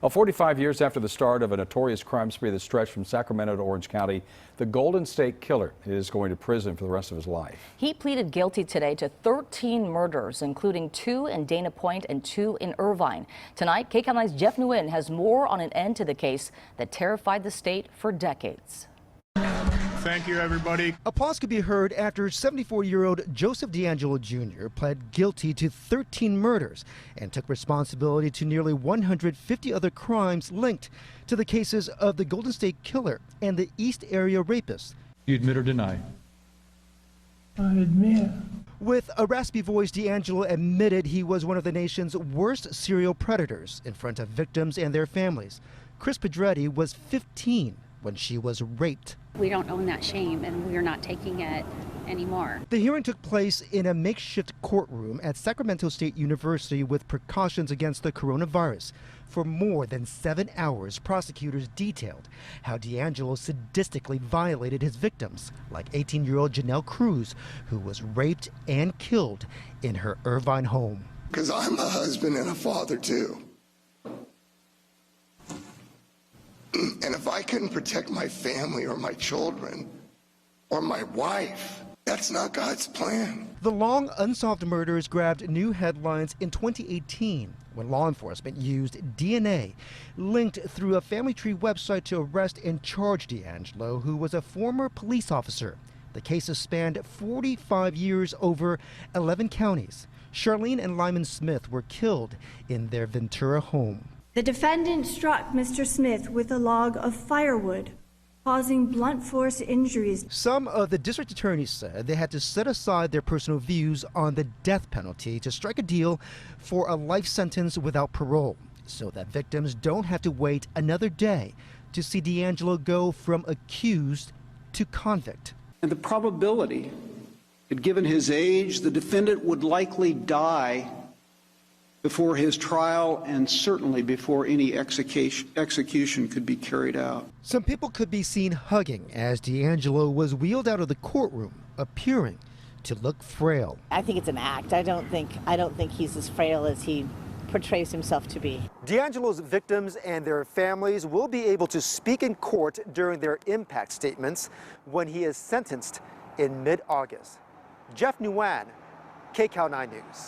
Well, 45 years after the start of a notorious crime spree that stretched from Sacramento to Orange County, the Golden State Killer is going to prison for the rest of his life. He pleaded guilty today to 13 murders, including 2 in Dana Point and 2 in Irvine. Tonight, KCAL 9's Jeff Nguyen has more on an end to the case that terrified the state for decades. Thank you, everybody. Applause could be heard after 74-year-old Joseph DeAngelo Jr. pled guilty to 13 murders and took responsibility to nearly 150 other crimes linked to the cases of the Golden State Killer and the East Area Rapist. You admit or deny? I admit. With a raspy voice, DeAngelo admitted he was one of the nation's worst serial predators in front of victims and their families. Chris Pedretti was 15 when she was raped. We don't own that shame, and we're not taking it anymore. The hearing took place in a makeshift courtroom at Sacramento State University with precautions against the coronavirus. For more than 7 hours, prosecutors detailed how DeAngelo sadistically violated his victims, like 18-year-old Janelle Cruz, who was raped and killed in her Irvine home. Because I'm a husband and a father, too. And if I couldn't protect my family or my children or my wife, that's not God's plan. The long unsolved murders grabbed new headlines in 2018 when law enforcement used DNA linked through a family tree website to arrest and charge DeAngelo, who was a former police officer. The cases spanned 45 years over 11 counties. Charlene and Lyman Smith were killed in their Ventura home. The defendant struck Mr. Smith with a log of firewood, causing blunt force injuries. Some of the district attorneys said they had to set aside their personal views on the death penalty to strike a deal for a life sentence without parole, so that victims don't have to wait another day to see DeAngelo go from accused to convict. And the probability that, given his age, the defendant would likely die before his trial and certainly before any execution could be carried out. Some people could be seen hugging as DeAngelo was wheeled out of the courtroom, appearing to look frail. I think it's an act. I don't think he's as frail as he portrays himself to be. DeAngelo's victims and their families will be able to speak in court during their impact statements when he is sentenced in mid-August. Jeff Nguyen, KCAL 9 News.